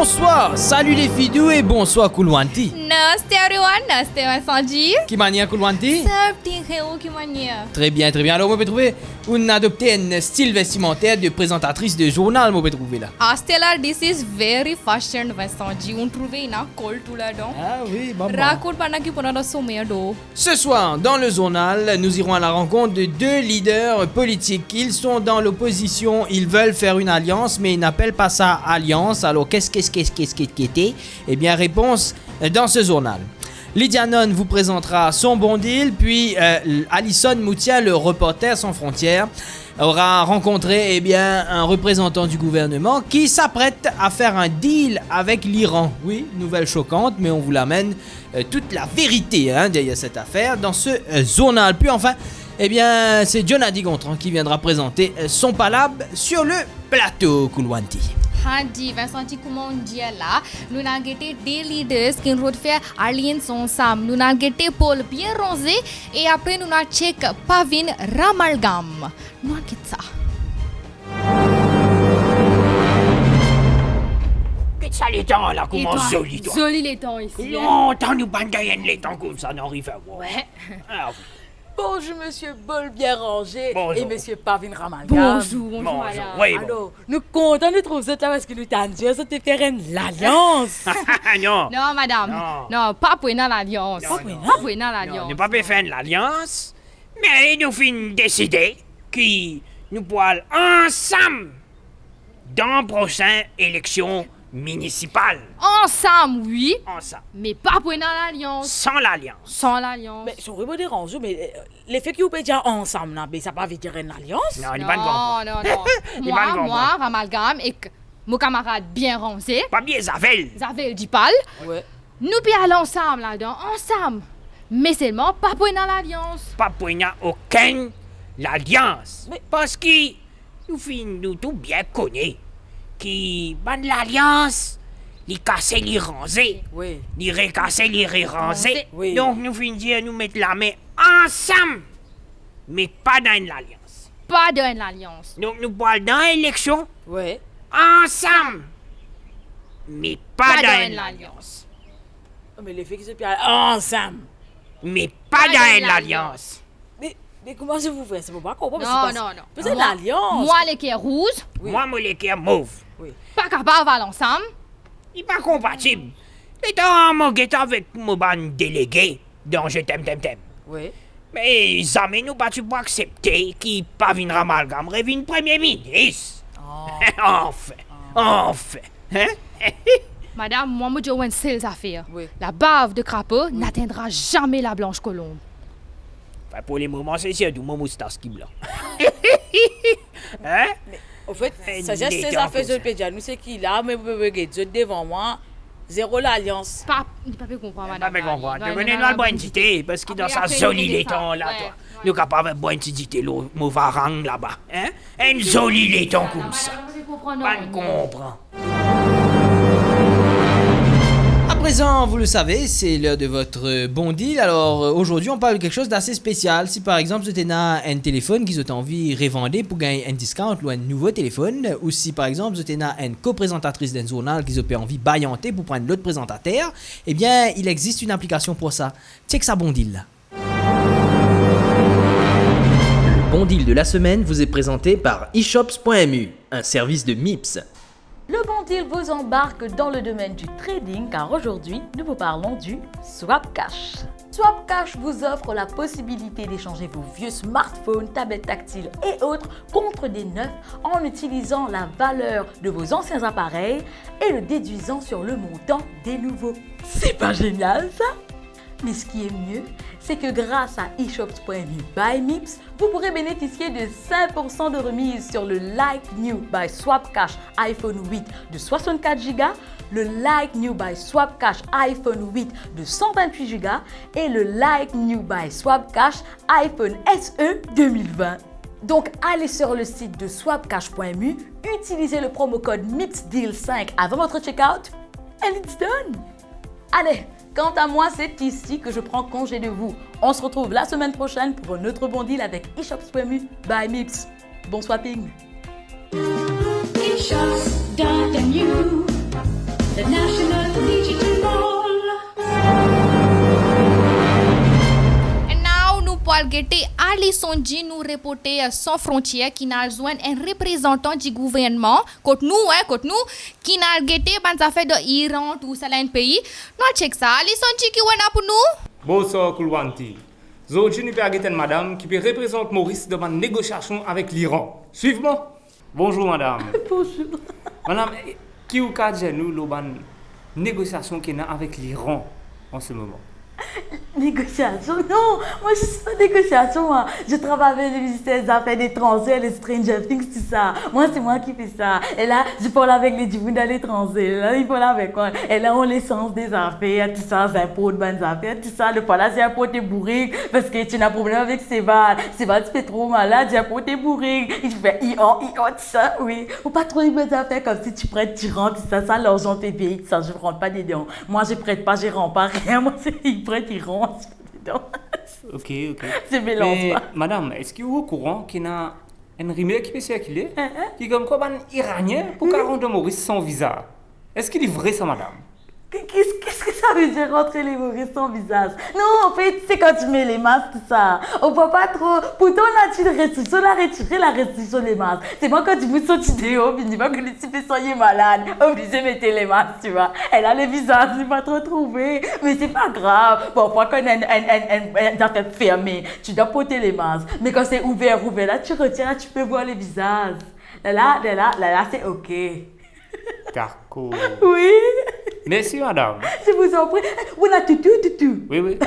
Bonsoir, salut les fidous et bonsoir Kulwanti. Namaste everyone, namaste Vincent-Ji. Kimania Kulwanti? सब ठीक है वो Kimania. Très bien, très bien. Alors, moi, je trouver, on a adopté un style vestimentaire de présentatrice de journal, moi, je trouver là. Astela, this is very fashion Vincent-Ji. On trouve na cold tout là-dedans. Ah oui, bon. Raconte pas qui pendant sommeil do. Ce soir, dans le journal, nous irons à la rencontre de deux leaders politiques. Ils sont dans l'opposition, ils veulent faire une alliance, mais ils n'appellent pas ça alliance. Alors, qu'est-ce qu'était? Eh bien, réponse dans ce journal. Lydia Non vous présentera son bon deal, puis Alison Moutia, le reporter sans frontières, aura rencontré un représentant du gouvernement qui s'apprête à faire un deal avec l'Iran. Oui, nouvelle choquante, mais on vous l'amène toute la vérité derrière cette affaire dans ce journal. Puis enfin, c'est Jonathan Gontran qui viendra présenter son palab sur le plateau Kulwanti. हाँ जी Vincent-Ji, comment on dit là? Nous avons été des leaders qui ont fait alliance ensemble. Nous avons été Paul bien rosé et après nous avons check Pavin Ramalgam. Nous avons fait ça. Qu'est-ce que ça les temps là? Comment joli toi? Joli les temps ici. Longtemps nous bandayen les temps comme ça n'arrive à voir. Ouais. Ah, oui. Bonjour Monsieur Bol bien rangé Bonjour. et Monsieur Pavin Ramalgam. Bonjour madame. Oui, bon. Alors, nous contents de trouver ça parce que nous t'avons dit ça te faire l'alliance. Non. Non madame. Non, pas pour l'alliance. Non, Pas pour l'alliance. Nous pas faire l'alliance, mais nous finissons décider que nous pourrons ensemble dans la prochaine élection municipale. Ensemble, oui, Ensemble. mais pas pour l'alliance. Sans l'alliance. Sans l'alliance. Mais ça aurait pas dérangé, mais les faits qui vous dire ensemble, mais ça pas veut dire une alliance. Non, il Non, va comprendre. non. Il va comprendre. Moi, Ramalgam et que mon camarade bien rangé, Pas bien Zavel. Zavel Dipal, Ouais. nous puis allons ensemble là-dedans, ensemble. Mais seulement pas pour l'alliance. Pas pour n'y a aucune l'alliance. Mais- Parce que nous finissons nous tout bien connaître qui l'alliance, les casser les ranger, Oui. les recasser les ranger. Oui. Donc nous finissons dire nous mettre la main ensemble, mais pas dans l'alliance. Pas de l'alliance. Donc nous parlons dans l'élection Ouais. ensemble, mais pas dans l'alliance. Mais les faits qui se parlent ensemble. Mais pas dans l'alliance. Mais comment je vous fais? C'est pas comprendre. Non. C'est l'alliance. Moi, les qui est rouge, Oui. Moi, mon l'équerre mauve. Oui. pas capable d'aller ensemble. Il n'est pas compatible. Et dans mon guetta avec mon ban délégué, dont je t'aime. Oui. Mais jamais nous pas tu pour accepter qu'il pas viendra amalgame revienne premier ministre. Oh. Enfin. Hein? Madame, moi, je dis une seule affaire. Oui. La bave de crapaud n'atteindra jamais la blanche colombe. Enfin, pour les moments, c'est sûr, tout mon moustache qui blanc. Hein? Au fait, ça Les c'est dents affaires comme ça. de pédia. Nous c'est qui là, mais vous pouvez devant moi. Zéro l'alliance. Pas comprendre, Pas madame. me comprendre. Tu venez nous boire une petite parce que dans sa Après, jolie après, laiton là, ouais, toi. ouais. Nous capables de boire une petite mon varang là-bas. Hein? Un joli laiton comme ça. Pas de comprendre. À présent, vous le savez, c'est l'heure de votre bon deal. Alors aujourd'hui, on parle de quelque chose d'assez spécial. Si par exemple, vous avez un téléphone qui vous a envie de revendre pour gagner un discount ou un nouveau téléphone, ou si par exemple, vous avez une co-présentatrice d'un journal qui vous a envie de baillanter pour prendre l'autre présentateur, eh bien, il existe une application pour ça. Check ça, bon deal là. Le bon deal de la semaine vous est présenté par eShops.mu, un service de MIPS. Le bon deal vous embarque dans le domaine du trading car aujourd'hui, nous vous parlons du Swap Cash. Swap Cash vous offre la possibilité d'échanger vos vieux smartphones, tablettes tactiles et autres contre des neufs en utilisant la valeur de vos anciens appareils et le déduisant sur le montant des nouveaux. C'est pas génial ça? Mais ce qui est mieux, c'est que grâce à eShops.mu by MIPS, vous pourrez bénéficier de 5% de remise sur le Like New by Swap Cash iPhone 8 de 64 Go, le Like New by Swap Cash iPhone 8 de 128 Go et le Like New by Swap Cash iPhone SE 2020. Donc allez sur le site de swapcash.mu, utilisez le promo code MIPSDEAL5 avant votre checkout and it's done. Allez, quant à moi, c'est ici que je prends congé de vous. On se retrouve la semaine prochaine pour un autre bon deal avec eShops.mu by MIPS. Bon swapping! eShops.mu the National Digital Mall. And now, nous pouvons guetter Ali Sonji nous reporter sans frontières qui n'a besoin un représentant du gouvernement contre nous qui n'a guetté ban affaires de Iran tout ça là un pays. Nous check ça Ali Sonji qui est là pour nous. Bonsoir Kulwanti. Aujourd'hui, nous avons une madame qui peut représenter Maurice dans une négociation avec l'Iran. Suivez-moi. Bonjour madame. Bonjour. Madame, qui vous cadre nous une négociation qu'il y a avec l'Iran en ce moment? Négociation? Non, moi je suis pas négociation. Moi. Je travaille avec le ministère des Affaires étrangères, les Stranger Things, tout ça. Moi, c'est moi qui fais ça. Et là, je parle avec les djiboutis à l'étranger. Là, ils parlent avec moi. Et là, on l'essence des affaires, tout ça, c'est un pot de bonnes affaires, tout ça. Le là, c'est un pot de bourrique parce que tu as un problème avec Séval. Séval, tu fais trop malade, j'ai un pot de bourrique. Il fait tout ça, oui. Ou pas trop de bonnes affaires comme si tu prêtes, tu rentres, tout ça, l'argent t'es payé, tout ça. Je ne rentre pas dedans. Moi, je prête pas, je rentre pas rien. Moi, il prête, il rentre. Ok. C'est mélange. Mais, madame, est-ce que vous êtes au courant qu'il y a un rumeur qui peut circuler qui est comme quoi un Iranien pour 40 de Maurice sans visa? Est-ce qu'il est vrai ça, madame? Qu'est-ce que ça veut dire rentrer les Maurice sans visage? Non, en fait, c'est quand tu mets les masques, tout ça. On voit pas trop. Pourtant, on a une restriction, on a retiré la restriction des masques. C'est moi quand tu vous sortes vidéo, puis dis pas que les types sont malades. Obligé de mettre les masques, tu vois. Elle a le visage, je n'ai pas trop trouvé. Mais c'est pas grave. Bon, quand on a une affaire fermée, tu dois porter les masques. Mais quand c'est ouvert, là, tu retires, là, tu peux voir les visages. Là, c'est OK. D'accord. Oui. Merci, madame. Je vous en prie. On a tout. Oui.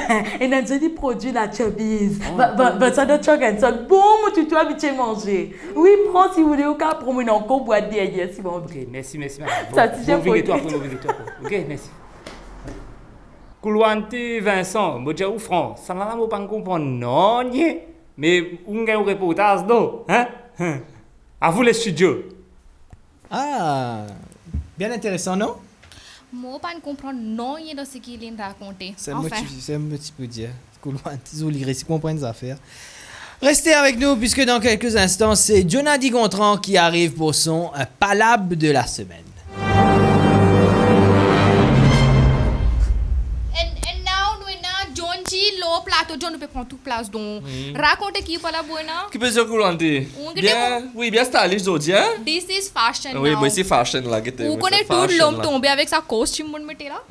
Et on a des produits, la chubbies. Ça doit être un bon, mon tutu habitué manger. Oui, prends si vous voulez, au cas pour moi, encore boire derrière, si vous voulez. Ok, merci, madame. Ça, c'est bon, toi après. Ok, merci. Kulwanti Vincent, moi, j'ai franc. Ça m'a pas comprendre, non, mais on a un reportage, non? Hein? À vous, les studios. Ah, bien intéressant, non? Moi, pas comprendre non, il y a dans ce qu'il vient de raconter. C'est un petit peu dire. Désolé, si comprendre les affaires. Restez avec nous puisque dans quelques instants, c'est Jonathan Gontran qui arrive pour son palabre de la semaine. And now, nous avons John G. Low plateau. John, nous peut prendre toute place. Donc, racontez qui est pas la bonne. Qui peut se couler? Bien, oui, bien stylé aujourd'hui, hein? This is fashion. Oui, now. moi c'est fashion là, Vous connaissez tout l'homme tombé avec sa costume, mon mettez là?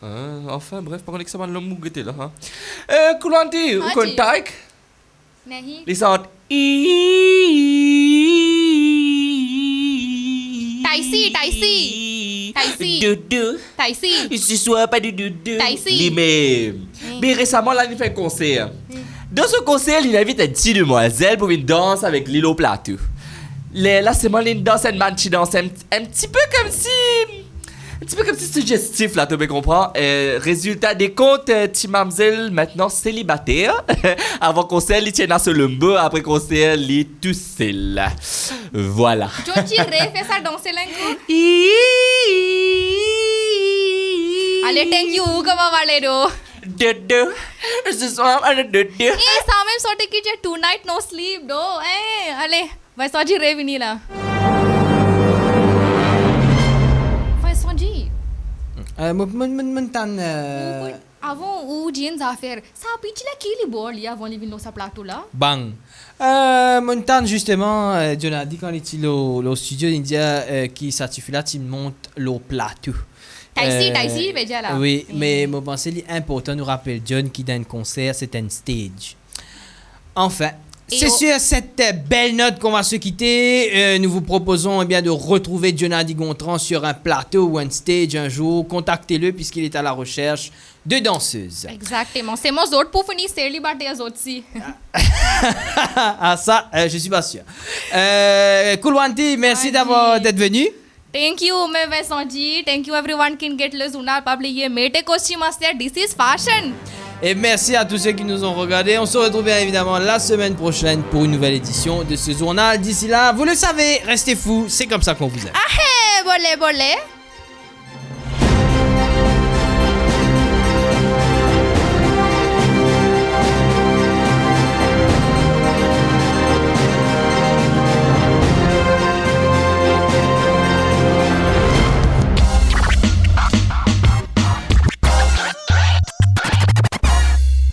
Enfin, bref, par contre, que ça va l'homme mougueté là, hein? Coulanti, vous connaissez Taïk? Nahi. Les sortes. Taïsi. Ce soir, pas du Taïsi. Lui-même. Mais récemment, là, il fait un concert. Dans ce concert, il invite une petite demoiselle pour une danse avec Lilo Plateau. Là, c'est moi, une danse, une manche danse un petit peu comme si... Un petit peu comme si suggestif, là, tu me comprends? Résultat des comptes, Timamzel, maintenant célibataire. Avant concert, il tient à ce lumbo. Après concert, il est tout seul. Voilà. Joji fait ça danser là. Allez, thank you. Comment va Ce soir, on a Eh, ça même sorti que j'ai tonight no sleep, do. Eh, allez, vai só de revenir là. Avant ou jeans affaire ça pitch là qui les bol avant les venir sa plateau là Bang. Montan justement, Jonathan quand il est au studio India qui certifie là, il monte le plateau. Taïsi, veut dire là. Oui, mais moi pense c'est important nous rappeler John qui dans un concert, c'est un stage. Enfin, c'est sur cette belle note qu'on va se quitter. Nous vous proposons bien de retrouver Jonathan Gontran sur un plateau ou un stage un jour. Contactez-le puisqu'il est à la recherche de danseuses. Exactement. C'est mon autre pour finir célibataire les autres aussi. Ah ça, je suis pas sûr. Kulwanti, merci d'être venu. Thank you, मैं Vincent G. Thank you everyone can get le journal publié. Mete costume master. This is fashion. Et merci à tous ceux qui nous ont regardés. On se retrouve bien évidemment la semaine prochaine pour une nouvelle édition de ce journal. D'ici là, vous le savez, restez fous, c'est comme ça qu'on vous aime. Ah, bolé.